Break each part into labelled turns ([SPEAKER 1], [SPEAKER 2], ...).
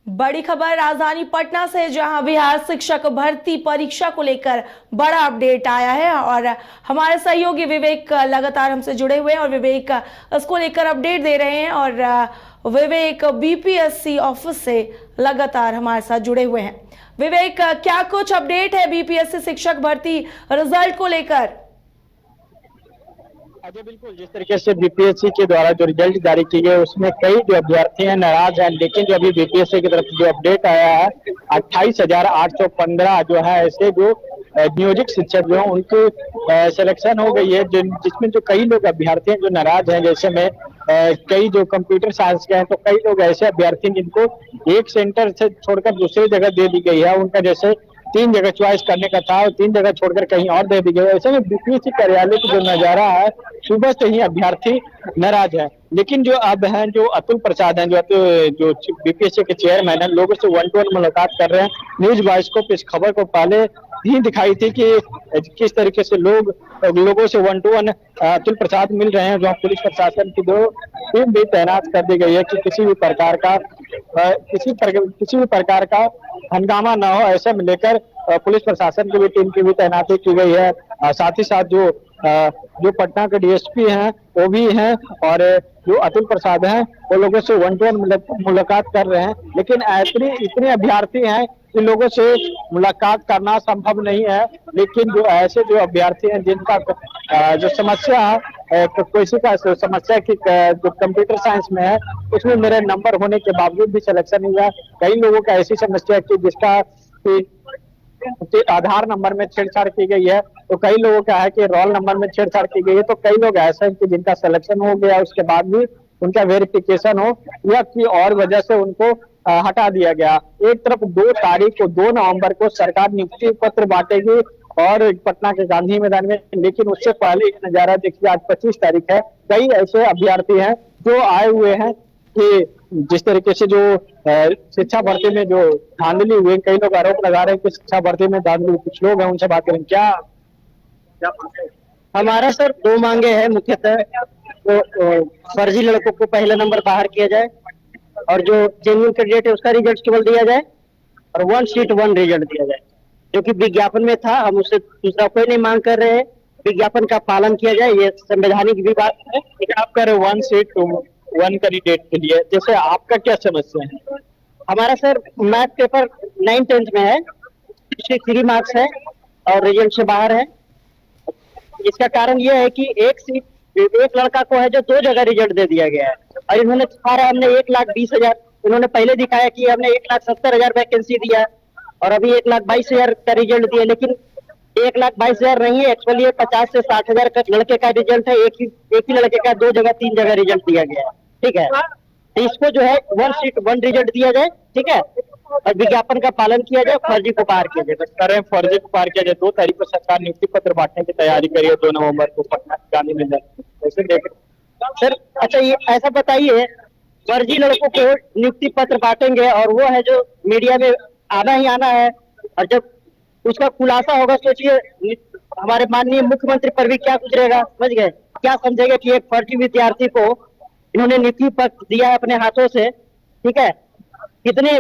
[SPEAKER 1] बड़ी खबर राजधानी पटना से, जहां बिहार शिक्षक भर्ती परीक्षा को लेकर बड़ा अपडेट आया है और हमारे सहयोगी विवेक लगातार हमसे जुड़े हुए हैं और विवेक इसको लेकर अपडेट दे रहे हैं। और विवेक बीपीएससी ऑफिस से लगातार हमारे साथ जुड़े हुए हैं। विवेक, क्या कुछ अपडेट है बीपीएससी शिक्षक भर्ती रिजल्ट को लेकर?
[SPEAKER 2] अजय, बिल्कुल जिस तरीके से बीपीएससी के द्वारा जो रिजल्ट जारी की गए उसमें कई जो अभ्यर्थी हैं नाराज हैं, लेकिन जो अभी बीपीएससी की तरफ से जो अपडेट आया है 28,815 जो है ऐसे जो नियोजित शिक्षक जो हैं उनकी सिलेक्शन हो गई है, जिसमें जो कई लोग अभ्यर्थी हैं जो नाराज हैं। जैसे में कई जो कंप्यूटर साइंस के हैं तो कई लोग ऐसे अभ्यर्थी हैं जिनको एक सेंटर से छोड़कर दूसरी जगह दे दी गई है। उनका जैसे 3 जगह चॉइस करने का था और 3 जगह छोड़कर कहीं और दे दी गई। ऐसे में बीपीएससी कार्यालय की जो नजारा है, सुबह से ही अभ्यर्थी नाराज है। लेकिन जो अब हैं जो अतुल प्रसाद हैं जो बीपीएससी के चेयरमैन हैं, लोगों से वन टू वन मुलाकात कर रहे हैं। न्यूज वॉइस को इस खबर को पहले ही दिखाई थी कि किस तरीके से लोगों से one two one Atul Prasad मिल रहे हैं। जो पुलिस प्रशासन की दो टीम भी तैनात कर दी गई है कि किसी भी प्रकार का हंगामा ना हो, ऐसे में लेकर पुलिस प्रशासन की भी टीम की भी तैनाती की गई है। साथ ही साथ जो पटना के डीएसपी हैं वो भी हैं और जो अतुल प्रसाद हैं वो लोगों से वन टू वन मुलाकात कर रहे हैं। लेकिन इतने अभ्यर्थी हैं कि लोगों से मुलाकात करना संभव नहीं है। लेकिन जो ऐसे जो अभ्यर्थी हैं जिनका जो समस्या है, किसी का समस्या की जो कंप्यूटर साइंस में है उसमें मेरे नंबर होने के बावजूद भी सिलेक्शन नहीं हुआ। कई लोगों का ऐसी समस्या है कि जिसका आधार नंबर में छेड़छाड़ की गई है, तो कई लोगों का है कि रोल नंबर में छेड़छाड़ की गई है, तो कई लोग ऐसे हैं कि जिनका सिलेक्शन हो गया उसके बाद भी उनका वेरिफिकेशन हो या कि और वजह से उनको हटा दिया गया। एक तरफ 2 नवंबर को सरकार नियुक्ति पत्र बांटेगी और पटना के गांधी मैदान में, लेकिन उससे पहले एक नजारा देखिए, आज 25 तारीख है। कई ऐसे अभ्यर्थी हैं जो आए हुए हैं कि जिस तरीके से जो शिक्षा भर्ती में जो धांधली हुई, कई लोग आरोप लगा रहे हैं कि शिक्षा भर्ती में धांधली। कुछ लोग हैं उनसे बात करें। क्या
[SPEAKER 3] हमारा सर 2 मांगे हैं मुख्यतः। तो फर्जी लड़कों को पहला नंबर बाहर किया जाए और जो जेन्युइन कैंडिडेट है उसका रिजल्ट केवल दिया जाए और 1 सीट 1 रिजल्ट दिया जाए, जो कि विज्ञापन में था। हम उससे दूसरा कोई नहीं मांग कर रहे हैं, विज्ञापन का पालन किया जाए, ये संवैधानिक भी बात है।
[SPEAKER 2] लेकिन आप कह रहे 1 सीट 1 कैंडिडेट के लिए, जैसे आपका क्या समस्या है?
[SPEAKER 3] हमारा सर मैथ पेपर 9-10 में है, 3 मार्क्स है और रिजल्ट से बाहर है। इसका कारण यह है कि एक लड़का को है जो 2 जगह रिजल्ट दे दिया गया है और इन्होंने हमने 1,20,000, इन्होंने पहले दिखाया कि हमने 1,70,000 वैकेंसी दिया और अभी 1,22,000 का रिजल्ट दिया, लेकिन 1,22,000 नहीं है, एक्चुअली 50 से 60,000 का लड़के का रिजल्ट है। एक ही लड़के का 2 जगह 3 जगह रिजल्ट दिया गया है। ठीक है, तो इसको जो है 1 सीट 1 रिजल्ट दिया जाए, ठीक है, और विज्ञापन का पालन किया जाए, फर्जी को पार किया जाए।
[SPEAKER 2] करें फर्जी को पार किया जाए। 2 तारीख को सरकार नियुक्ति पत्र बांटने की तैयारी करी है, 2 नवंबर को पटना गांधी मैदान। ऐसे देख
[SPEAKER 3] सर, अच्छा ये ऐसा बताइए, फर्जी लड़कों को नियुक्ति पत्र बांटेंगे और वो है जो मीडिया में आना ही आना है, और जब उसका खुलासा होगा सोचिए हमारे माननीय मुख्यमंत्री पर भी क्या गुजरेगा, समझ गए? क्या समझेगा कि एक फर्जी विद्यार्थी को इन्होंने नियुक्ति पत्र दिया है अपने हाथों से, ठीक है, कितने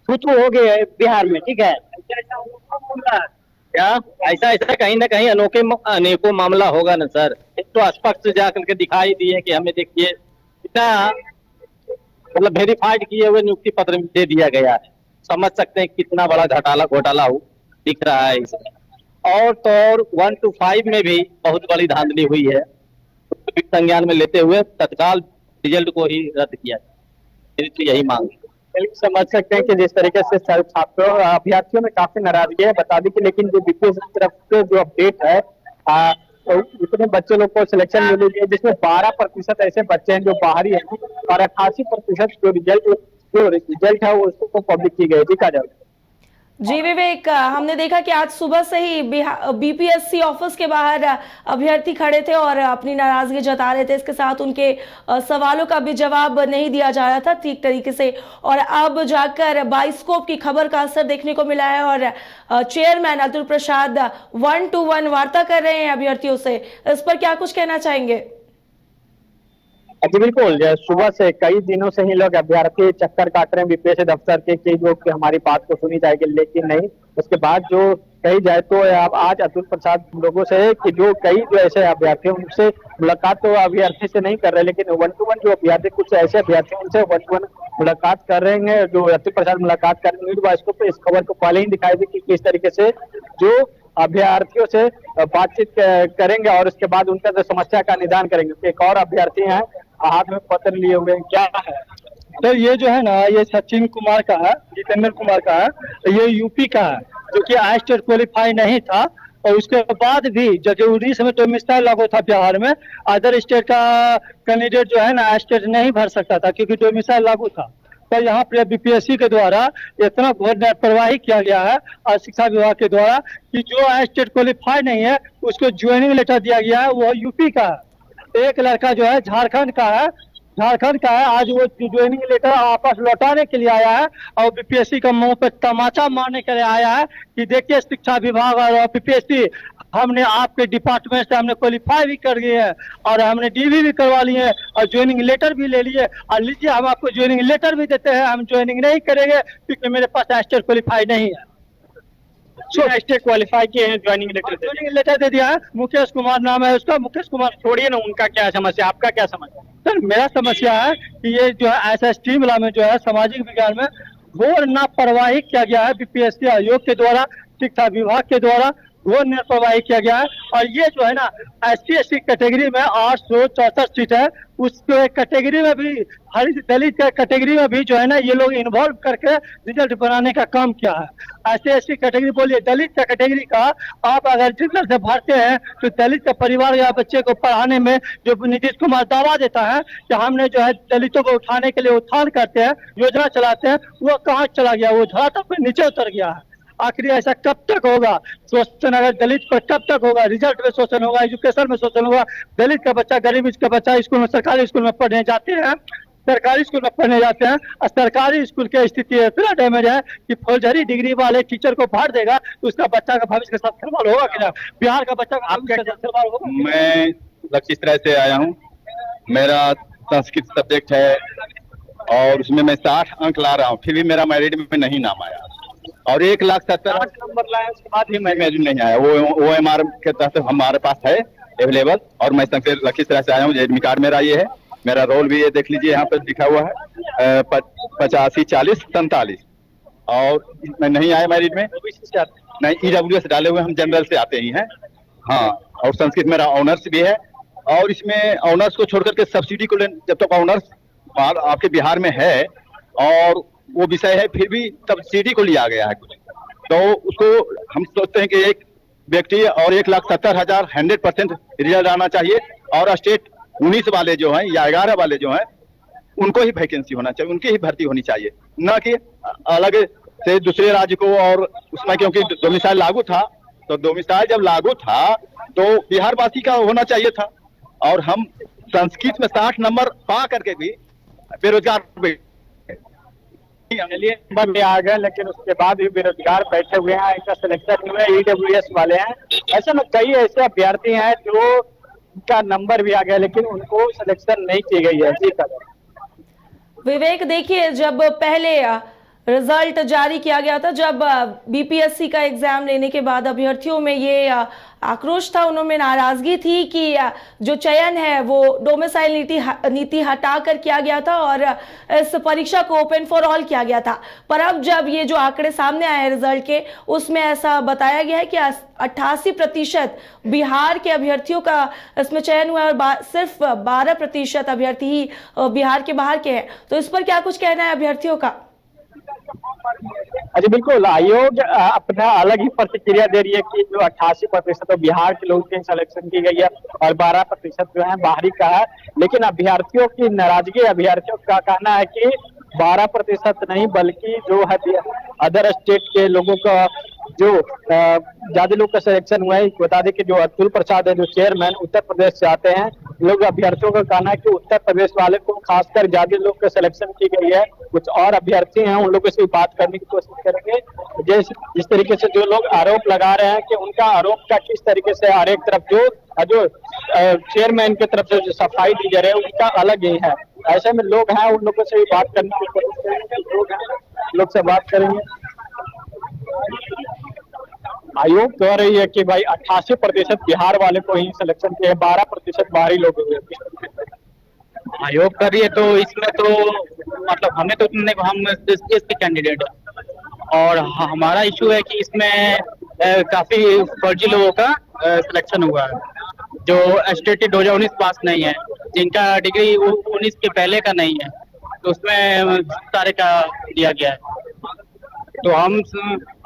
[SPEAKER 3] फुतू हो गए बिहार में, ठीक है।
[SPEAKER 4] क्या ऐसा कहीं ना कहीं अनेकों मामला होगा ना सर। एक तो स्पष्ट जाकर के दिखाई दिए कि हमें देखिए इतना मतलब वेरीफाइड किए हुए नियुक्ति पत्र दे दिया गया है। समझ सकते हैं कितना बड़ा घोटाला हो दिख रहा है इसमें। और तो और 1 to 5 में भी बहुत बड़ी धांधली हुई है। संज्ञान में लेते हुए तत्काल रिजल्ट को ही रद्द किया जाए, मेरी तो यही मांग है।
[SPEAKER 2] समझ सकते हैं कि जिस तरीके से छात्रों अभ्यर्थियों में काफी नाराजगी है, बता दें कि लेकिन जो बीपीएससी की तरफ से जो अपडेट है, तो इतने बच्चे लोग को सिलेक्शन मिली है जिसमें 12% ऐसे बच्चे हैं जो बाहरी हैं और 88% जो रिजल्ट है वो उसको पब्लिक की गई। दिखा जाए
[SPEAKER 1] जी विवेक, हमने देखा कि आज सुबह से ही बीपीएससी ऑफिस के बाहर अभ्यर्थी खड़े थे और अपनी नाराजगी जता रहे थे। इसके साथ उनके सवालों का भी जवाब नहीं दिया जा रहा था ठीक तरीके से, और अब जाकर बाइस्कोप की खबर का असर देखने को मिला है और चेयरमैन अतुल प्रसाद 1 to 1 वार्ता कर रहे हैं अभ्यर्थियों से। इस पर क्या कुछ कहना चाहेंगे?
[SPEAKER 2] जी बिल्कुल, सुबह से कई दिनों से ही लोग अभ्यर्थी चक्कर काट रहे हैं बीपीएससी दफ्तर के कि जो कि हमारी बात को सुनी जाएगी, लेकिन नहीं। उसके बाद जो कही जाए तो अब आज अतुल प्रसाद लोगों से कि जो कई जो ऐसे अभ्यर्थी हैं उनसे मुलाकात तो अभ्यर्थी से नहीं कर रहे, लेकिन 1-to-1 जो अभ्यर्थी कुछ ऐसे अभ्यर्थी हैं उनसे 1-to-1 मुलाकात कर रहे हैं। जो अतुल प्रसाद मुलाकात कर रहे हैं, इसको इस खबर को पहले ही दिखाई दी कि किस तरीके से जो अभ्यर्थियों से बातचीत करेंगे और उसके बाद उनका जो समस्या का निदान करेंगे। एक और अभ्यर्थी हैं, हाथ में पत्र लिए हुए हैं, क्या है
[SPEAKER 5] तो ये जो है ना, ये सचिन कुमार का है, जितेंद्र कुमार का है, ये यूपी का है, जो कि आई स्टेट क्वालिफाई नहीं था और उसके बाद भी जो 19 में डोमिसाइल लागू था बिहार में, अदर स्टेट का कैंडिडेट जो है ना आई स्टेट नहीं भर सकता था क्योंकि डोमिसाइल लागू था। तो यहाँ पे बीपीएससी के द्वारा इतना घोर लापरवाही किया गया है और शिक्षा विभाग के द्वारा कि जो आई स्टेट क्वालिफाई नहीं है उसको ज्वाइनिंग लेटर दिया गया है, वो यूपी का है। एक लड़का जो है झारखंड का है, आज वो ज्वाइनिंग लेटर वापस लौटाने के लिए आया है और बीपीएससी का मुंह पे तमाचा मारने के लिए आया है कि देखिए शिक्षा विभाग और बीपीएससी, हमने आपके डिपार्टमेंट से हमने क्वालिफाई भी कर लिए हैं और हमने डीवी भी करवा लिए हैं और ज्वाइनिंग लेटर भी ले लिए, और लीजिए हम आपको ज्वाइनिंग लेटर भी देते हैं, हम ज्वाइनिंग नहीं करेंगे क्योंकि मेरे पास स्टेट क्वालिफाई नहीं है।
[SPEAKER 2] स्टेट क्वालिफाई किए हैं, ज्वाइनिंग
[SPEAKER 5] लेटर दे दिया है। मुकेश कुमार नाम है उसका, मुकेश कुमार।
[SPEAKER 2] छोड़िए ना, उनका क्या समस्या, आपका क्या समस्या?
[SPEAKER 5] सर मेरा समस्या है कि ये जो है ऐसा स्ट्रीम ला में जो है सामाजिक विज्ञान में घोर लापरवाही किया गया है बीपीएससी आयोग के द्वारा, शिक्षा विभाग के द्वारा घोर लापरवाही किया गया है। और ये जो है ना SC/ST कैटेगरी में 864 सीट है, उसके कैटेगरी में भी हर दलित का कैटेगरी में भी जो है ना ये लोग इन्वॉल्व करके रिजल्ट बनाने का काम किया है। SC/ST कैटेगरी बोलिए, दलित का कैटेगरी का आप अगर रिजल्ट से भरते हैं तो दलित का परिवार या बच्चे को पढ़ाने में जो नीतीश कुमार दावा देता है कि हमने जो है दलितों को उठाने के लिए उत्थान करते हैं, योजना चलाते हैं, वो कहाँ चला गया, वो धरातल पे नीचे उतर गया है। आखिर ऐसा कब तक होगा? शोषण अगर दलित पर कब तक होगा? रिजल्ट में शोषण होगा, एजुकेशन में शोषण होगा। दलित का बच्चा, गरीब का बच्चा स्कूल में, सरकारी स्कूल में पढ़ने जाते हैं, और सरकारी स्कूल की स्थिति इतना डैमेज है कि फौजदारी डिग्री वाले टीचर को फाड़ देगा तो उसका बच्चा का भविष्य के साथ खिलवाड़ होगा कि ना? बिहार का बच्चा का भविष्य के साथ खिलवाड़ होगा।
[SPEAKER 6] मैं लखीसराय से आया हूँ, मेरा संस्कृत सब्जेक्ट है और उसमें मैं 60 अंक ला रहा हूँ, फिर भी मेरा मेरिट में नहीं नाम आया और 1,70,000
[SPEAKER 2] नंबर लाए उसके बाद
[SPEAKER 6] ही मेरिट नहीं आया। वो OMR के तहत हमारे पास है अवेलेबल, और मैं संस्कृत लखीसराय से आया हूँ। एडमिट कार्ड मेरा ये है, मेरा रोल भी ये देख लीजिए, यहाँ पर लिखा हुआ है 85 40 47, और मैं नहीं आया मेरिट में, नहीं EWS डाले हुए, हम जनरल से आते ही हैं। हाँ, और संस्कृत मेरा ऑनर्स भी है, और इसमें ऑनर्स को छोड़कर के सब्सिडी को जब तक ऑनर्स आपके बिहार में है और वो विषय है, फिर भी सब्सिडी को लिया गया है कुछ, तो उसको हम सोचते हैं कि एक व्यक्ति और 1,70,000 100% रिजल्ट आना चाहिए, और स्टेट 19 वाले जो हैं या 11 वाले जो हैं उनको ही वैकेंसी होना चाहिए, उनकी ही भर्ती होनी चाहिए, न कि अलग से दूसरे राज्य को। और उसमें क्योंकि डोमिसाइल लागू था, तो डोमिसाइल जब लागू था तो बिहार वासी का होना चाहिए था, और हम संस्कृत में 60 नंबर पा करके भी बेरोजगार
[SPEAKER 2] चलिए आ गए, लेकिन उसके बाद भी बेरोजगार बैठे हुए हैं। इनका सिलेक्शन हुए EWS वाले हैं। ऐसे में कई ऐसे अभ्यर्थी हैं जो उनका नंबर भी आ गया लेकिन उनको सिलेक्शन नहीं की गई है। जी सर
[SPEAKER 1] विवेक, देखिए जब पहले रिजल्ट जारी किया गया था, जब बीपीएससी का एग्जाम लेने के बाद अभ्यर्थियों में ये आक्रोश था, उन्होंने नाराजगी थी कि जो चयन है वो डोमिसाइल नीति हटा कर किया गया था और इस परीक्षा को ओपन फॉर ऑल किया गया था। पर अब जब ये जो आंकड़े सामने आए रिजल्ट के, उसमें ऐसा बताया गया है कि 88% बिहार के अभ्यर्थियों का इसमें चयन हुआ है और सिर्फ 12% अभ्यर्थी ही बिहार के बाहर के हैं। तो इस पर क्या कुछ कहना है अभ्यर्थियों का?
[SPEAKER 2] जी बिल्कुल, आयोग अपना अलग ही प्रतिक्रिया दे रही है कि जो 88% तो बिहार के लोगों की सिलेक्शन की गई है और 12% जो है बाहरी का है। लेकिन अभ्यर्थियों की नाराजगी, अभ्यर्थियों का कहना है कि 12% नहीं बल्कि जो है अदर स्टेट के लोगों का जो ज्यादा लोग का सिलेक्शन हुआ है। बता दें कि जो अतुल प्रसाद है, जो चेयरमैन उत्तर प्रदेश से आते हैं, लोग अभ्यर्थियों का कहना है कि उत्तर प्रदेश वाले को खासकर ज्यादा लोग का सिलेक्शन की गई है। कुछ और अभ्यर्थी हैं, उन लोगों से भी बात करने की कोशिश करेंगे। जिस तरीके से जो लोग आरोप लगा रहे हैं कि उनका आरोप का किस तरीके से हर एक तरफ जो चेयरमैन की तरफ से जो सफाई दी जा रही है उनका अलग ही है। ऐसे में लोग हैं, उन लोगों से भी बात करने की कोशिश करेंगे। लोग से बात करेंगे। आयोग कह रही है कि भाई 88% बिहार वाले को ही सिलेक्शन किया है, 12% बाहरी लोग हुए।
[SPEAKER 4] आयोग कर रही है तो इसमें तो मतलब हमें तो हम एसपी कैंडिडेट है और हमारा इशू है कि इसमें काफी फर्जी लोगों का सिलेक्शन हुआ है, जो एस्टेटेड 2019 पास नहीं है, जिनका डिग्री 19 के पहले का नहीं है, तो उसमें सारे का दिया गया है। तो हम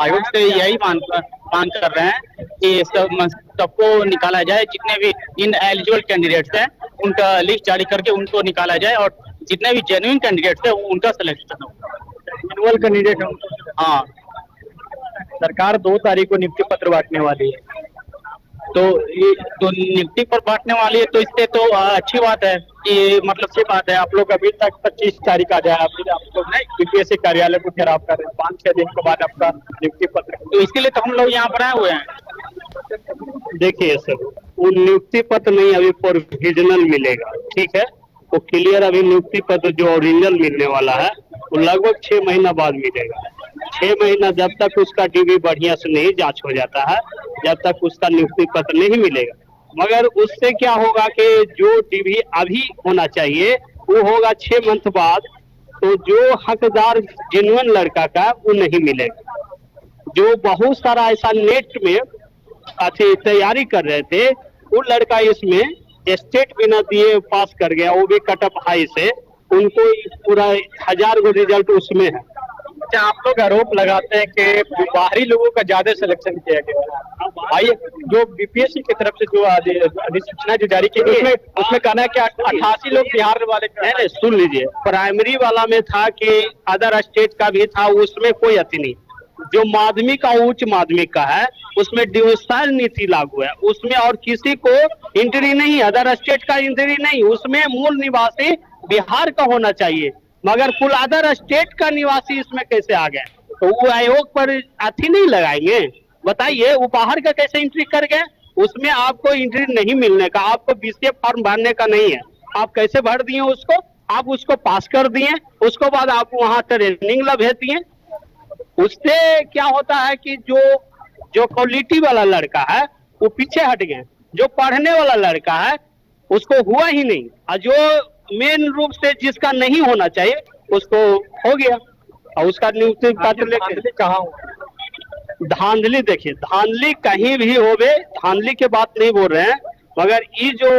[SPEAKER 4] आयोग से यही मांग कर रहे हैं कि सबको निकाला जाए, जितने भी इन एलिजिबल कैंडिडेट्स हैं उनका लिस्ट जारी करके उनको निकाला जाए और जितने भी जेन्युइन कैंडिडेट्स हैं उनका सिलेक्शन हो।
[SPEAKER 2] जेन्युइन कैंडिडेट हो।
[SPEAKER 4] हाँ,
[SPEAKER 2] सरकार 2 तारीख को नियुक्ति पत्र बांटने वाली है।
[SPEAKER 4] तो ये तो नियुक्ति पर बांटने वाली है, तो इससे तो अच्छी बात है कि मतलब से बात है।
[SPEAKER 2] आप लोग अभी तक 25 तारीख आ जाए, आप लोग यूपीएससी कार्यालय को घेराव कर रहे हैं, 5-6 दिन के बाद आपका नियुक्ति पत्र,
[SPEAKER 4] तो इसके लिए तो हम लोग यहाँ पर आए हुए हैं।
[SPEAKER 7] देखिए सर, वो नियुक्ति पत्र नहीं, अभी प्रोविजनल मिलेगा, ठीक है। वो क्लियर अभी नियुक्ति पत्र जो ओरिजिनल मिलने वाला है वो लगभग 6 महीना बाद मिलेगा। 6 महीना जब तक उसका डीबी बढ़िया से नहीं जांच हो जाता है, जब तक उसका नियुक्ति पत्र नहीं मिलेगा। मगर उससे क्या होगा कि जो डीबी अभी होना चाहिए वो होगा 6 मंथ बाद, तो जो हकदार जेन्युइन लड़का का वो नहीं मिलेगा। जो बहुत सारा ऐसा नेट में अच्छी तैयारी कर रहे थे, वो लड़का इसमें स्टेट बिना दिए पास कर गया, वो भी कट ऑफ हाई से, उनको पूरा 1000 गो रिजल्ट उसमें है।
[SPEAKER 2] क्या आप लोग आरोप लगाते हैं कि बाहरी लोगों का ज्यादा सिलेक्शन किया गया? भाई जो बीपीएससी की तरफ से जो अधिसूचना जो जारी की गई उसमें कहना है कि 88 लोग बिहार वाले
[SPEAKER 7] नहीं, सुन लीजिए, प्राइमरी वाला में था कि अदर स्टेट का भी था, उसमें कोई अति नहीं। जो माध्यमिक और उच्च माध्यमिक का है उसमें डिविजनल नीति लागू है, उसमें और किसी को एंट्री नहीं, अदर स्टेट का एंट्री नहीं, उसमें मूल निवासी बिहार का होना चाहिए, मगर कुल अदर स्टेट का निवासी इसमें कैसे आ गए? तो वो आयोग पर अथी नहीं लगाएंगे? बताइए, वो बाहर का कैसे एंट्री कर गए? उसमें आपको एंट्री नहीं मिलने का, आपको बीसीए फॉर्म भरने का नहीं है, आप कैसे भर दिए उसको? आप उसको पास कर दिए, उसको बाद आप वहां ट्रेनिंग ला भेज दिए। उससे क्या होता है कि जो क्वालिटी वाला लड़का है वो पीछे हट गए, जो पढ़ने वाला लड़का है उसको हुआ ही नहीं, और जो मेन रूप से जिसका नहीं होना चाहिए उसको हो गया, और उसका नियुक्ति पत्र लेके
[SPEAKER 2] कहाँ
[SPEAKER 7] धांधली। देखिए, धांधली कहीं भी होवे, धांधली के बात नहीं बोल रहे हैं, मगर ये जो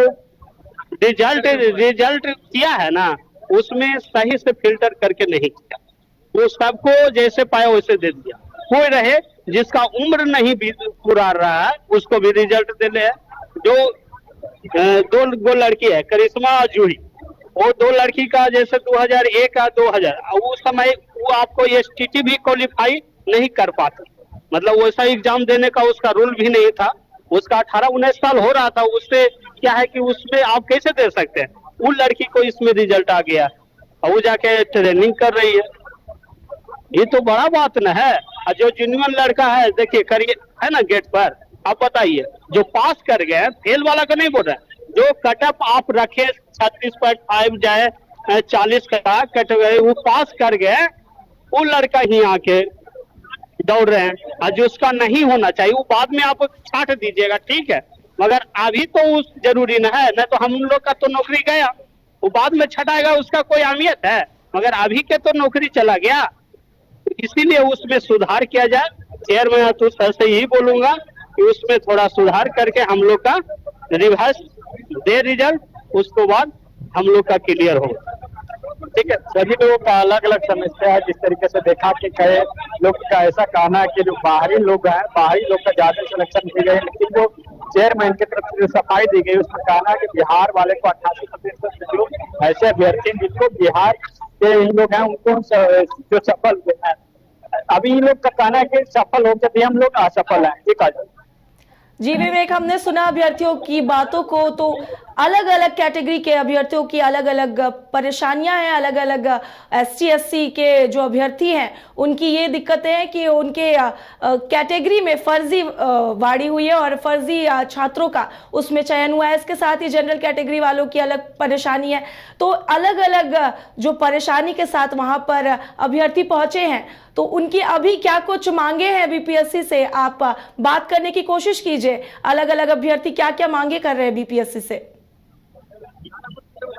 [SPEAKER 7] रिजल्ट किया है ना, उसमें सही से फिल्टर करके नहीं किया, वो सबको जैसे पाया वैसे दे दिया। कोई रहे जिसका उम्र नहीं पूरा रहा है उसको भी रिजल्ट दे ले। जो 2 लड़की है, करिश्मा और जूही, वो 2 लड़की का जैसे 2001 का 2000, उस समय वो आपको एसटीटी भी क्वालिफाई नहीं कर पाती, मतलब वैसा एग्जाम देने का उसका रूल भी नहीं था। उसका 18-19 साल हो रहा था, उससे क्या है कि उसमें आप कैसे दे सकते हैं? उन लड़की को इसमें रिजल्ट आ गया और वो जाके ट्रेनिंग कर रही है, ये तो बड़ा बात न है। और जो जेन्युइन लड़का है, देखिए करिए है ना गेट पर, आप बताइए, जो पास कर गए, फेल वाला का नहीं बोल रहे, जो कटअप आप रखे 36.5 जाए 40 का कट गए, वो पास कर गए, वो लड़का ही आके दौड़ रहे हैं, और जो उसका नहीं होना चाहिए वो बाद में आप छाट दीजिएगा, ठीक है, मगर अभी तो उस जरूरी न है, न तो हम लोग का तो नौकरी गया, वो बाद में छटाएगा, उसका कोई अहमियत है, मगर अभी के तो नौकरी चला गया, इसीलिए उसमें सुधार किया जाए। चेयरमैन तो सर से यही बोलूंगा कि उसमें थोड़ा सुधार करके हम लोग का रिवर्स दे रिजल्ट, उसको बाद हम लोग का क्लियर हो।
[SPEAKER 2] ठीक है, सभी लोगों का अलग अलग समस्या है। जिस तरीके से देखा कि कई लोग का ऐसा कहना है कि जो बाहरी लोग हैं, बाहरी लोग का ज्यादा सिलेक्शन की गई, लेकिन जो चेयरमैन की तरफ से जो सफाई दी गई उसमें कहना है कि बिहार वाले को 88% जो ऐसे अभ्यर्थी जिनको बिहार के इन लोग हैं उनको जो सफल है, अभी इन लोग का कहना है कि सफल होकर भी हम लोग असफल हैं। ठीक है।
[SPEAKER 1] जी विवेक, हमने सुना अभ्यर्थियों की बातों को, तो अलग अलग कैटेगरी के अभ्यर्थियों की अलग अलग परेशानियां हैं। अलग अलग ST SC के जो अभ्यर्थी हैं उनकी ये दिक्कतें हैं कि उनके कैटेगरी में फर्जी वाड़ी हुई है और फर्जी छात्रों का उसमें चयन हुआ है। इसके साथ ही जनरल कैटेगरी वालों की अलग परेशानी है। तो अलग अलग जो परेशानी के साथ वहां पर अभ्यर्थी पहुंचे हैं, तो उनकी अभी क्या कुछ मांगे हैं BPSC से, आप बात करने की कोशिश कीजिए। अलग अलग अभ्यर्थी क्या क्या मांगे कर रहे हैं BPSC से?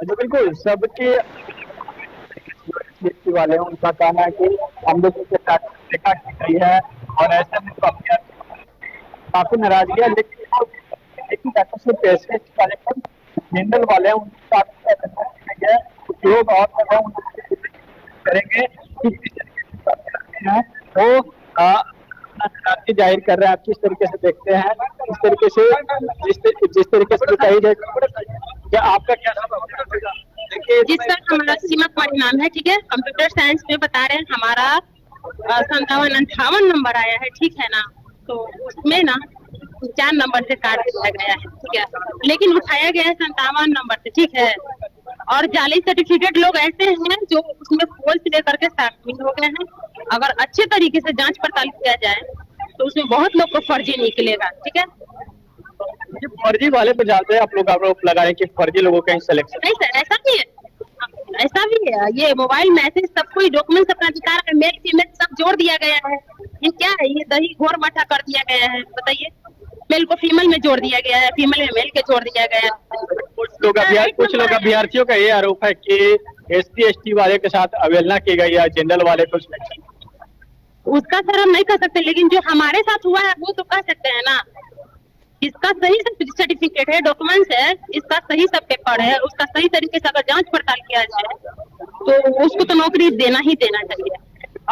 [SPEAKER 2] जी बिल्कुल, सबके वाले हैं, उनका कहना है कि हम लोग के साथ देखा की गई है और ऐसे में काफी नाराजगी है। लेकिन सिर्फ ऐसे जनरल वाले हैं, उनके साथ उपयोग और करेंगे वो नाराजगी जाहिर कर रहे हैं। आप किस तरीके से देखते हैं, इस तरीके से जिस तरीके से बताई जाए, क्या आपका क्या
[SPEAKER 8] जिसका हमारा सीमा कुमारी नाम है, ठीक है, कंप्यूटर साइंस में बता रहे हैं हमारा 57-58 नंबर आया है, ठीक है ना। तो उसमें ना 4 नंबर से काट दिया गया है, ठीक है, लेकिन उठाया गया है 57 नंबर से, ठीक है। और जाली सर्टिफिकेट लोग ऐसे हैं जो उसमें फॉल्स लेकर के शामिल हो गए हैं। अगर अच्छे तरीके से जांच पड़ताल किया जाए तो उसमें बहुत लोग को फर्जी निकलेगा, ठीक है।
[SPEAKER 2] फर्जी वाले पे जाते हैं आप लोग आरोप लगा रहे हैं कि फर्जी लोगों का सिलेक्शन।
[SPEAKER 8] नहीं सर, ऐसा भी है, ऐसा भी है। ये मोबाइल मैसेज सब कोई डॉक्यूमेंट अपना दिखा रहा है, मेल फीमेल सब जोड़ दिया गया है। ये क्या है, ये दही घोर मठा कर दिया गया है, बताइए। मेल को फीमेल में जोड़ दिया गया है, फीमेल में मेल के जोड़ दिया गया है।
[SPEAKER 2] कुछ लोग अभ्यर्थियों का ये आरोप है कि SC ST वाले के साथ अवहेलना की गई है, जनरल वाले को सिलेक्शन।
[SPEAKER 8] उसका सर हम नहीं कर सकते, लेकिन जो हमारे साथ हुआ है वो तो कह सकते हैं ना। इसका सही सर्टिफिकेट है, डॉक्यूमेंट्स है, इसका सही सब पेपर है, उसका सही तरीके से अगर जांच पड़ताल किया जाए तो उसको तो नौकरी देना ही देना चाहिए।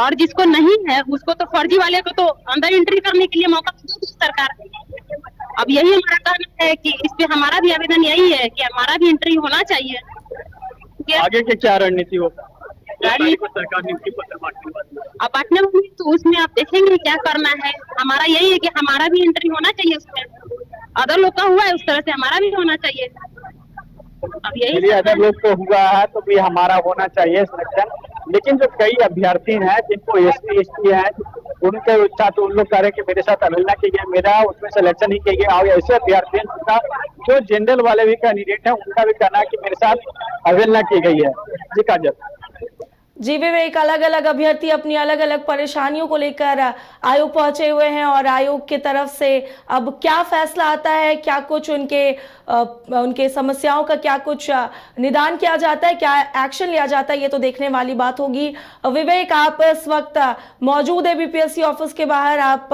[SPEAKER 8] और जिसको नहीं है उसको तो फर्जी वाले को तो अंदर एंट्री करने के लिए मौका देगी सरकार। अब यही हमारा कहना है कि इस पे हमारा भी आवेदन यही है कि हमारा भी एंट्री होना चाहिए।
[SPEAKER 2] आगे की क्या रणनीति होगा?
[SPEAKER 8] अब बांटने वाली तो उसमें आप देखेंगे क्या करना है। हमारा यही है कि हमारा भी एंट्री होना चाहिए उसमें। अदर लोग का हुआ है उस तरह से हमारा भी होना चाहिए। अब यही
[SPEAKER 2] अदर लोग को हुआ है तो भी हमारा होना चाहिए सिलेक्शन। लेकिन जो कई अभ्यर्थी हैं जिनको SC ST है, उनके इच्छा तो उन लोग कह रहे हैं कि मेरे साथ अवहेलना की गई, मेरा उसमें सिलेक्शन ही किया गया। और ऐसे अभ्यर्थी हैं जो जनरल वाले भी कैंडिडेट हैं, उनका भी कहना है कि मेरे साथ अवहेलना की गई है। जी काजल।
[SPEAKER 1] जी विवेक, अलग अलग अभ्यर्थी अपनी अलग अलग परेशानियों को लेकर आयोग पहुंचे हुए हैं और आयोग की तरफ से अब क्या फैसला आता है, क्या कुछ उनके समस्याओं का क्या कुछ निदान किया जाता है, क्या एक्शन लिया जाता है, ये तो देखने वाली बात होगी। विवेक, आप इस वक्त मौजूद है BPSC ऑफिस के बाहर, आप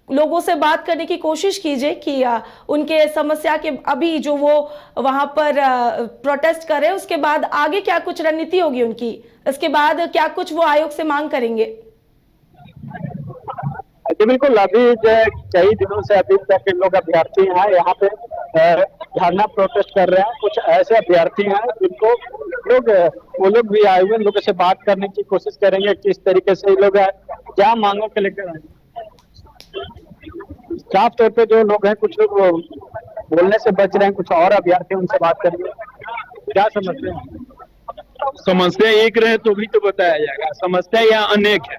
[SPEAKER 1] लोगों से बात करने की कोशिश कीजिए कि उनके समस्या के अभी जो वो वहां पर प्रोटेस्ट कर रहे हैं उसके बाद आगे क्या कुछ रणनीति होगी उनकी, इसके बाद क्या कुछ वो आयोग से मांग करेंगे।
[SPEAKER 2] बिल्कुल, अभी कई दिनों से अभी तक लोग अभ्यर्थी हैं यहाँ पे धरना प्रोटेस्ट कर रहे हैं। कुछ ऐसे अभ्यर्थी हैं जिनको वो लोग भी आए हुए लोगों से बात करने की कोशिश करेंगे किस तरीके से लोग क्या मांगों के लेकर आए। साफ तौर पे जो लोग हैं, कुछ लोग बोलने से बच रहे हैं, कुछ और अभ्यर्थी उनसे बात करेंगे। क्या समस्या है?
[SPEAKER 9] समस्या एक रहे तो भी तो बताया जाएगा। समस्या यहाँ अनेक है,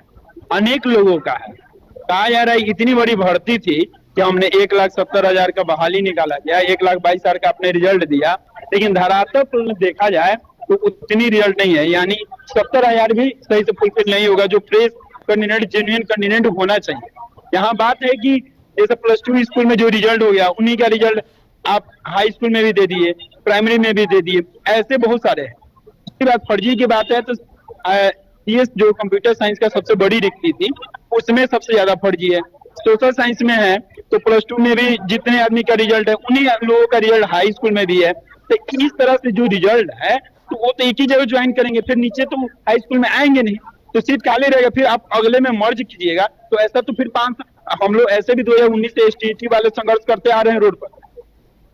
[SPEAKER 9] अनेक लोगों का है। कहा जा रहा है इतनी बड़ी भर्ती थी कि हमने 1,70,000 का बहाली निकाला गया, 1,22,000 का अपने रिजल्ट दिया, लेकिन धरातल पर देखा जाए तो उतनी रिजल्ट नहीं है। यानी 70,000 भी सही से फुलफिल नहीं होगा जो फ्रेश कैंडिडेट, जेन्युइन कैंडिडेट होना चाहिए। यहाँ बात है कि जैसे +2 स्कूल में जो रिजल्ट हो गया, उन्हीं का रिजल्ट आप हाई स्कूल में भी दे दिए, प्राइमरी में भी दे दिए, ऐसे बहुत सारे हैं। उसके बाद फर्जी की बात है तो CS जो कंप्यूटर साइंस का सबसे बड़ी रिक्ति थी उसमें सबसे ज्यादा फर्जी है। सोशल साइंस में है तो +2 में भी जितने आदमी का रिजल्ट है उन्हीं लोगों का रिजल्ट हाई स्कूल में भी है। तो इस तरह से जो रिजल्ट है तो वो तो एक ही जगह ज्वाइन करेंगे, फिर नीचे तो हाई स्कूल में आएंगे नहीं, तो सीट खाली रहेगा। फिर आप अगले में मर्ज कीजिएगा तो ऐसा तो फिर 5 हम लोग ऐसे भी 2019 से STET वाले संघर्ष करते आ रहे हैं रोड पर,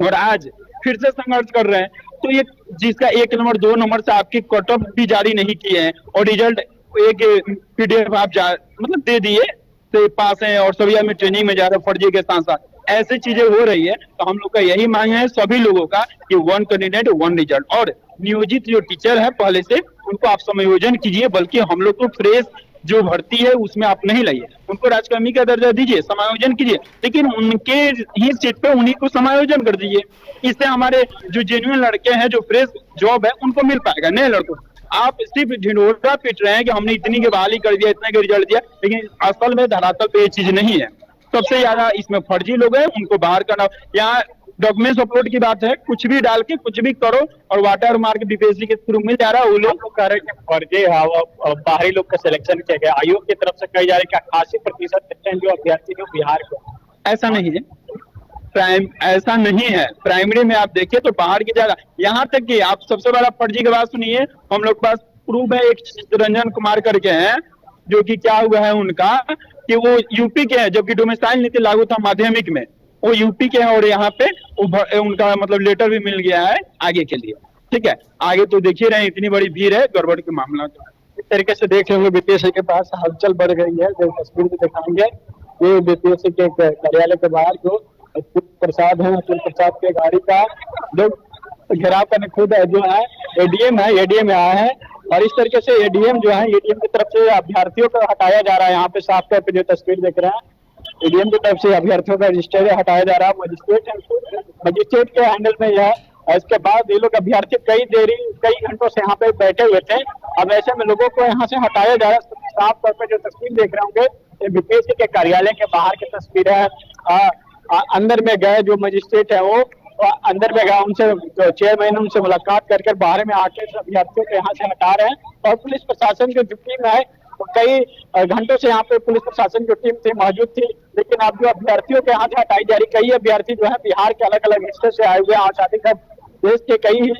[SPEAKER 9] और आज फिर से संघर्ष कर रहे हैं। तो ये जिसका 1 नंबर 2 नंबर से आपकी कट ऑफ भी जारी नहीं किए हैं और रिजल्ट एक PDF आप मतलब दे दिए तो पास हैं और सभी में ट्रेनिंग में जा रहे हैं फर्जी के साथ साथ, ऐसी चीजें हो रही है, तो हम लोग का यही मांग है सभी लोगों का कि 1 कैंडिडेट 1 रिजल्ट, और नियोजित जो टीचर है पहले से उनको आप समायोजन कीजिए, बल्कि हम लोग को फ्रेश जो भर्ती है उसमें आप नहीं लाइए, उनको राजकर्मी का दर्जा दीजिए, समायोजन कीजिए, लेकिन उनके ही सीट पे उन्हीं को समायोजन कर दीजिए। इससे हमारे जो जेन्युइन लड़के हैं, जो फ्रेश जॉब है, उनको मिल पाएगा। नए लड़कों आप सिर्फ ढिंढोरा पीट रहे हैं कि हमने इतनी की बहाली कर दिया, इतना के रिजल्ट दिया, लेकिन असल में धरातल पे ये चीज नहीं है। सबसे ज्यादा इसमें फर्जी लोग हैं, उनको बाहर करना। यहाँ डॉक्यूमेंट्स अपलोड की बात है, कुछ भी डाल के कुछ भी करो, और वाटर मार्क बीपीएससी के थ्रू मिल जा रहा है। वो लोग
[SPEAKER 2] कह रहे हैं कि फर्जी है, वो बाहरी लोग का सिलेक्शन किया गया, आयोग की तरफ से कही जा रही है कि 88% जो अभ्यर्थी जो बिहार के।
[SPEAKER 9] ऐसा नहीं है, ऐसा नहीं है। प्राइमरी में आप देखिए तो बाहर की जगह, यहाँ तक कि आप सबसे बड़ा फर्जी की बात सुनिए, हम लोग पास प्रूफ है, एक रंजन कुमार करके हैं, जो कि क्या हुआ है उनका कि वो यूपी के हैं, जबकि डोमिसाइल नीति लागू था माध्यमिक में, वो यूपी के हैं, और यहाँ पे उनका मतलब लेटर भी मिल गया है आगे के लिए। ठीक है, आगे तो देखिए रहे, इतनी बड़ी भीड़ है, गड़बड़ के मामला तो
[SPEAKER 2] इस तरीके से देख रहे होंगे बीपीएससी के पास हलचल बढ़ गई है। जो तस्वीर भी दिखाएंगे, ये बीपीएससी के कार्यालय के बाहर जो अतुल प्रसाद है, अतुल प्रसाद के गाड़ी का जो घेराव करने खुद जो है एडीएम है, एडीएम आया है, और इस तरीके से एडीएम जो है, एडीएम की तरफ से अभ्यर्थियों को हटाया जा रहा है। यहाँ पे साफ तौर पे जो तस्वीर देख रहे हैं, एडीएम की तरफ से अभ्यर्थियों का रजिस्टर हटाया जा रहा है। मजिस्ट्रेट के हैंडल में यह, इसके बाद ये लोग अभ्यर्थी कई घंटों से यहाँ पे बैठे हुए थे। अब ऐसे में लोगों को यहाँ से हटाया जा रहा है। साफ तौर पे जो तस्वीर देख रहे होंगे, ये बीपीएससी के कार्यालय के बाहर की तस्वीर है। अंदर में गए जो मजिस्ट्रेट है, वो अंदर में गए, उनसे जो चेयरमैन उनसे मुलाकात कर बाहर में आके अभ्यर्थियों को यहाँ से हटा रहे हैं। और पुलिस प्रशासन की जो टीम है, कई घंटों से यहाँ पे पुलिस प्रशासन की टीम थी, मौजूद थी, लेकिन अब जो अभ्यर्थियों के यहाँ से हटाई जा रही, कई अभ्यर्थी जो है बिहार के अलग अलग हिस्से से आए हुए हैं, और साथ ही साथ देश के कई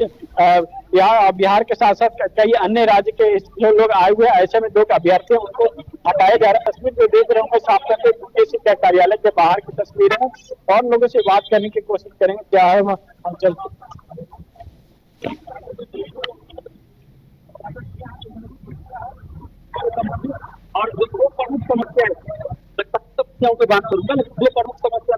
[SPEAKER 2] बिहार के साथ साथ कई अन्य राज्य के जो लोग आए हुए हैं। ऐसे में जो अभ्यर्थी हैं उनको हटाया जा रहा है। तस्वीर जो देख रहे होंगे साफ करके बीपीएससी के कार्यालय के बाहर की तस्वीर है, और लोगों से बात करने की कोशिश करेंगे। क्या है हम चलते
[SPEAKER 7] और दो प्रमुख समस्याओं की बात करूंगा। दो प्रमुख समस्या,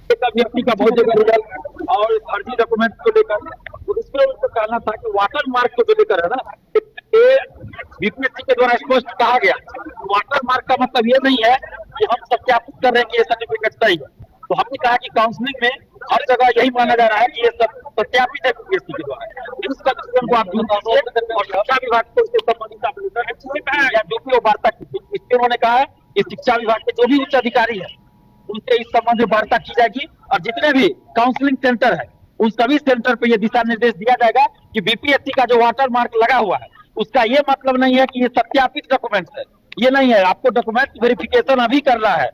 [SPEAKER 7] एक अभ्यर्थी का बहुत जगह रिजल्ट और फर्जी डॉक्यूमेंट को लेकर, तो इसमें उनको कहना था कि वाटर मार्क को लेकर है ना, बीपीएससी के द्वारा स्पष्ट कहा गया, वाटर मार्क का मतलब ये नहीं है कि हम सत्यापित कर रहे हैं कि ये सर्टिफिकेट सही है। तो हमने कहा कि काउंसलिंग में हर जगह यही माना जा रहा है कि ये सब सत्यापित है बीपीएससी के द्वारा। इस कंडीशन को आप और शिक्षा विभाग को इससे संबंधित या जो भी वो वार्ता की, इसके उन्होंने कहा है कि शिक्षा विभाग के जो भी उच्च अधिकारी है उनसे इस संबंध में वार्ता की जाएगी, और जितने भी काउंसलिंग सेंटर है उन सभी सेंटर पे ये दिशा निर्देश दिया जाएगा कि बीपीएससी का जो वाटर मार्क लगा हुआ है उसका ये मतलब नहीं है कि ये सत्यापित डॉक्यूमेंट्स है, ये नहीं है। आपको डॉक्यूमेंट्स वेरिफिकेशन अभी करना है,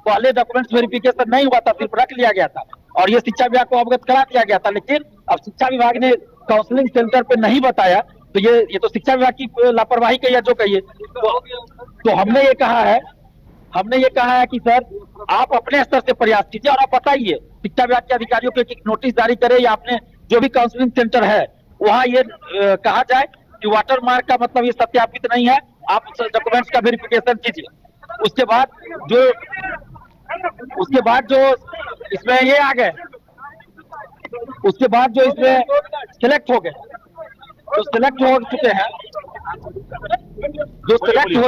[SPEAKER 7] पहले डॉक्यूमेंट्स वेरिफिकेशन नहीं हुआ था, सिर्फ रख लिया गया था, और ये शिक्षा विभाग को अवगत करा दिया गया था। लेकिन अब शिक्षा विभाग ने काउंसलिंग सेंटर पे नहीं बताया, तो ये तो शिक्षा विभाग की लापरवाही कहिए जो कहिए। तो हमने ये कहा है कि सर आप अपने स्तर से प्रयास कीजिए, और आप बताइए शिक्षा विभाग के अधिकारियों को एक नोटिस जारी करें, या आपने जो भी काउंसलिंग सेंटर है वहाँ ये कहा जाए कि वाटर मार्क का मतलब ये सत्यापित नहीं है, आप डॉक्यूमेंट्स का वेरिफिकेशन कीजिए। उसके बाद जो इसमें ये आ गए, उसके बाद जो इसमें सिलेक्ट हो गए, जो सिलेक्ट हो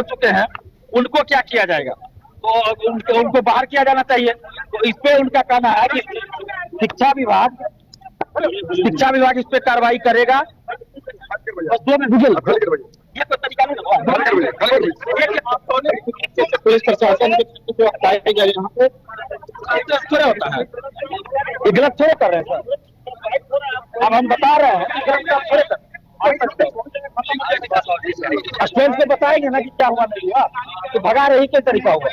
[SPEAKER 7] चुके हैं उनको क्या किया जाएगा, तो उनको बाहर किया जाना चाहिए। तो इस पे उनका कहना है कि शिक्षा विभाग इस पे कार्रवाई करेगा। बस 2 मिनट ये तो तरीका नहीं है,
[SPEAKER 2] पुलिस प्रशासन के हटाया गया यहाँ पे
[SPEAKER 7] थोड़ा होता है,
[SPEAKER 2] ये गलत थोड़ा कर रहे हैं सर। अब हम बता रहे हैं स्टूडेंट को बताएंगे ना कि क्या हुआ नहीं हुआ, तो भगा रही क्या तरीका हुआ।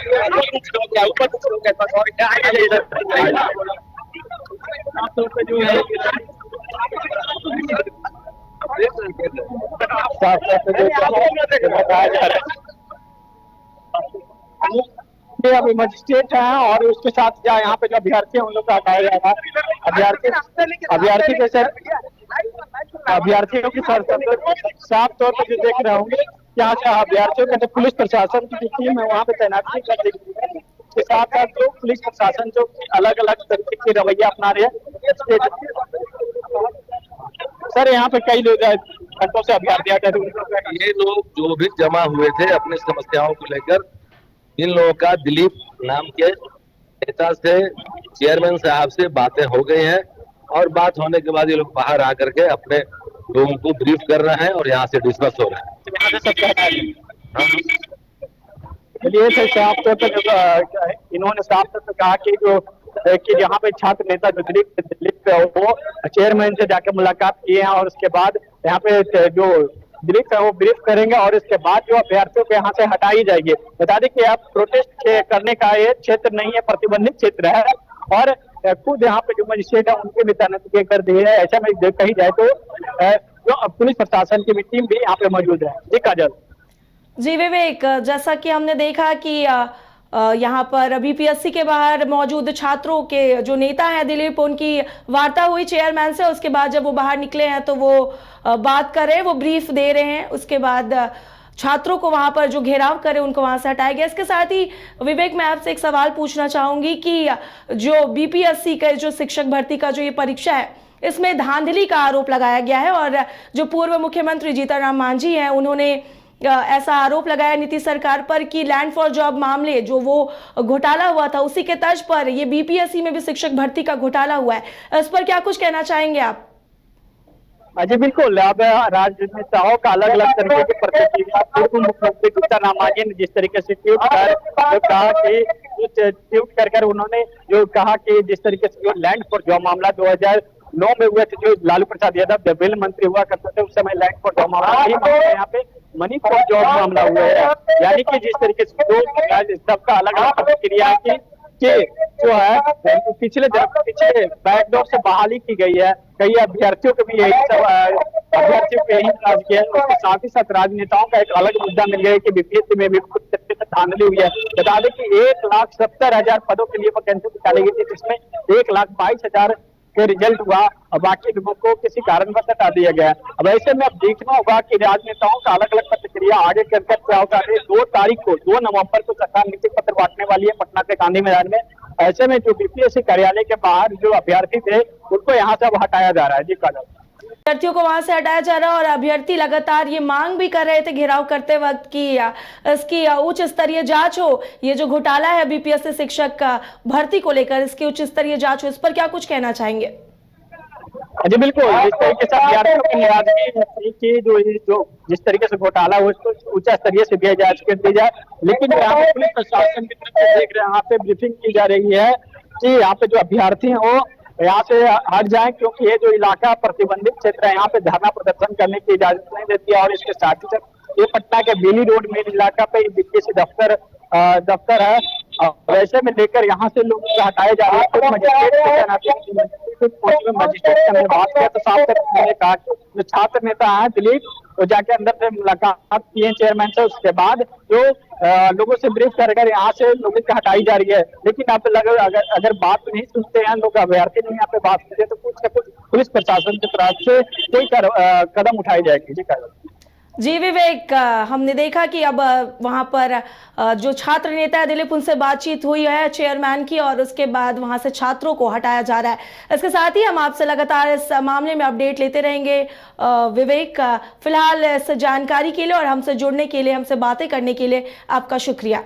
[SPEAKER 2] अभी मजिस्ट्रेट है, और उसके साथ यहाँ पे जो अभ्यर्थी है उन लोग का हटाया जाएगा। अभ्यर्थियों की साफ तौर पर जो देख रहे होंगे, यहाँ से अभ्यर्थियों का पुलिस प्रशासन की जो टीम है वहाँ पे तैनाती कर दी गई है। इसके साथ साथ जो पुलिस प्रशासन जो अलग अलग तरीके के रवैया अपना रहे हैं। सर यहाँ पे कई लोग घंटों से अभ्यर्थी आते थे,
[SPEAKER 10] ये लोग जो भी जमा हुए थे अपनी समस्याओं को लेकर, इन लोगों का दिलीप नाम के नेता से, चेयरमैन साहब से बातें हो गई हैं और बात होने के बाद ये लोग बाहर आकर के अपने लोगों को ब्रीफ कर रहे हैं और यहाँ से डिस्कस हो रहे हैं।
[SPEAKER 2] चलिए सर, साफ तौर पर इन्होंने साफ तौर पर कहा कि यहाँ पे छात्र नेता जो दिलीप वो चेयरमैन से जाकर मुलाकात किए हैं और उसके बाद यहाँ पे जो दिलीप है वो ब्रीफ करेंगे और इसके बाद जो अभ्यर्थियों को यहाँ से हटाई जाएगी। बता दें कि आप प्रोटेस्ट करने का ये क्षेत्र नहीं है, प्रतिबंधित क्षेत्र है और खुद यहाँ पे जो मजिस्ट्रेट है उनके भी तैनाती कर दिए है। ऐसा में कही जाए तो जो पुलिस प्रशासन की भी टीम भी यहाँ पे मौजूद है। जी काजल।
[SPEAKER 1] जी विवेक, जैसा कि हमने देखा कि यहाँ पर बीपीएससी के बाहर मौजूद छात्रों के जो नेता हैं दिलीप, उनकी वार्ता हुई चेयरमैन से। उसके बाद जब वो बाहर निकले हैं तो वो बात कर रहे हैं, वो ब्रीफ दे रहे हैं। उसके बाद छात्रों को वहां पर जो घेराव करे उनको वहां से हटाया गया। इसके साथ ही विवेक, मैं आपसे एक सवाल पूछना चाहूंगी कि जो बीपीएससी का जो शिक्षक भर्ती का जो ये परीक्षा है, इसमें धांधली का आरोप लगाया गया है और जो पूर्व मुख्यमंत्री जीतनराम मांझी हैं उन्होंने ऐसा आरोप लगाया नीतीश सरकार पर कि लैंड फॉर जॉब मामले जो वो घोटाला हुआ था, उसी के तर्ज पर ये बीपीएससी में भी शिक्षक भर्ती का घोटाला हुआ है। इस पर क्या कुछ कहना चाहेंगे आप?
[SPEAKER 2] जी बिल्कुल, अब राजनेताओं का अलग अलग तरीके की प्रतिक्रिया। पूर्व मुख्यमंत्री जीतनराम मांझी ने जिस तरीके से ट्वीट कर उन्होंने जो कहा कि जिस तरीके से जो लैंड फॉर जॉब मामला 2009 में हुआ था, जो लालू प्रसाद यादव जब रेल मंत्री हुआ करते थे उस समय लैंड फॉर जॉब मामला, यहाँ पे मनी फॉर जॉब मामला हुआ है। यानी कि जिस तरीके से सबका अलग अलग प्रतिक्रिया है कि जो है पिछले बैकडोर से बहाली की गई है। कई अभ्यर्थियों को भी यही सब अभ्यर्थियों को यही इतराज किया है। उसके साथ ही साथ राजनेताओं का एक अलग मुद्दा मिल गया है कि बीपीएससी में भी कुछ तरीके से धांधली हुई है। बता दें कि 1,70,000 पदों के लिए वैकेंसी निकाली गई थी, जिसमें 1,22,000 के रिजल्ट हुआ और बाकी लोगों को किसी कारणवश हटा दिया गया। अब ऐसे में अब देखना होगा कि राजनेताओं का अलग अलग प्रतिक्रिया आगे कर क्या होगा। 2 नवंबर को सरकार नियुक्ति पत्र बांटने वाली है पटना के गांधी मैदान में। ऐसे में जो बीपीएससी कार्यालय के बाहर जो अभ्यर्थी थे उनको यहाँ से अब हटाया जा रहा है। जी काजल।
[SPEAKER 1] अभ्यर्थियों को वहां से हटाया जा रहा है और अभ्यर्थी लगातार ये मांग भी कर रहे थे घेराव करते वक्त कि इसकी उच्च स्तरीय जांच हो। ये जो घोटाला है बीपीएससी शिक्षक भर्ती को लेकर, इसकी उच्च स्तरीय जांच हो। इस पर क्या कुछ कहना चाहेंगे?
[SPEAKER 2] जी बिल्कुल, जिस तरीके से अभ्यर्थियों की नाराजगी की जो जिस तरीके से घोटाला हो उसको उच्च स्तरीय से जांच कर दी जाए। लेकिन यहाँ पे पुलिस प्रशासन की तरफ से देख रहे हैं, यहाँ पे ब्रीफिंग की जा रही है कि यहाँ पे जो अभ्यर्थी हैं वो यहाँ से हट जाएं, क्योंकि ये जो इलाका प्रतिबंधित क्षेत्र है, यहाँ पे धरना प्रदर्शन करने की इजाजत नहीं देती है। और इसके साथ ही साथ ये पटना के बेली रोड मेन इलाका पे बीपीएससी दफ्तर है। वैसे में लेकर यहाँ से लोगों को हटाए जा रहे हैं। मजिस्ट्रेट से मैंने बात किया तो साफ मैंने कहा कि जो छात्र नेता है दिलीप, वो जाके अंदर से मुलाकात किए चेयरमैन से। उसके बाद जो लोगों से ब्रीफ कर यहाँ से लोगों की हटाई जा रही है। लेकिन आप अगर बात नहीं सुनते हैं लोग, अभ्यर्थी नहीं यहाँ पे बात करते तो कुछ न कुछ पुलिस प्रशासन की तरफ से कोई कदम उठाई जाएगी।
[SPEAKER 1] जी विवेक, हमने देखा कि अब वहां पर जो छात्र नेता है दिलीप, उनसे बातचीत हुई है चेयरमैन की और उसके बाद वहां से छात्रों को हटाया जा रहा है। इसके साथ ही हम आपसे लगातार इस मामले में अपडेट लेते रहेंगे। विवेक, फिलहाल इस जानकारी के लिए और हमसे जुड़ने के लिए, हमसे बातें करने के लिए आपका शुक्रिया।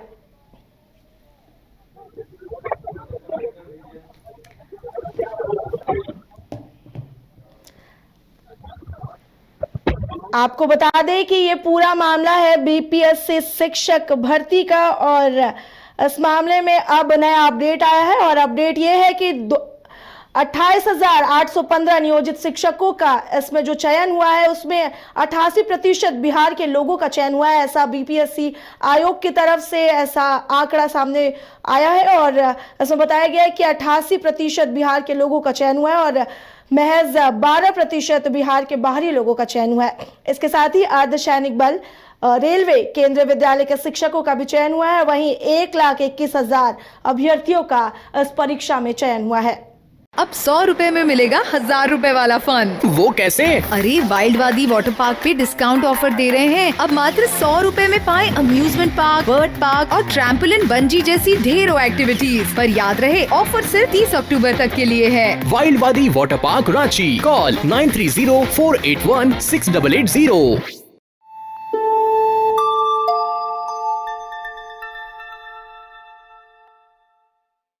[SPEAKER 1] आपको बता दें कि ये पूरा मामला है बीपीएससी शिक्षक भर्ती का और इस मामले में अब नया अपडेट आया है और अपडेट ये है कि 28,815 नियोजित शिक्षकों का इसमें जो चयन हुआ है उसमें 88% बिहार के लोगों का चयन हुआ है। ऐसा बीपीएससी आयोग की तरफ से ऐसा आंकड़ा सामने आया है और इसमें बताया गया है कि 88% बिहार के लोगों का चयन हुआ है और महज 12% बिहार के बाहरी लोगों का चयन हुआ है। इसके साथ ही अर्धसैनिक बल, रेलवे, केंद्रीय विद्यालय के शिक्षकों का भी चयन हुआ है। वहीं 1,21,000 अभ्यर्थियों का इस परीक्षा में चयन हुआ है।
[SPEAKER 11] अब 100 रुपए में मिलेगा 1000 रुपए वाला फन।
[SPEAKER 12] वो कैसे?
[SPEAKER 11] अरे वाइल्ड वादी वाटर पार्क पे डिस्काउंट ऑफर दे रहे हैं। अब मात्र 100 रुपए में पाए अम्यूजमेंट पार्क, बर्ड पार्क और ट्रैम्पोलिन, बंजी जैसी ढेरों एक्टिविटीज। पर याद रहे, ऑफर सिर्फ 30 अक्टूबर तक के लिए है।
[SPEAKER 12] वाइल्ड वादी वाटर पार्क रांची, कॉल 9304816880।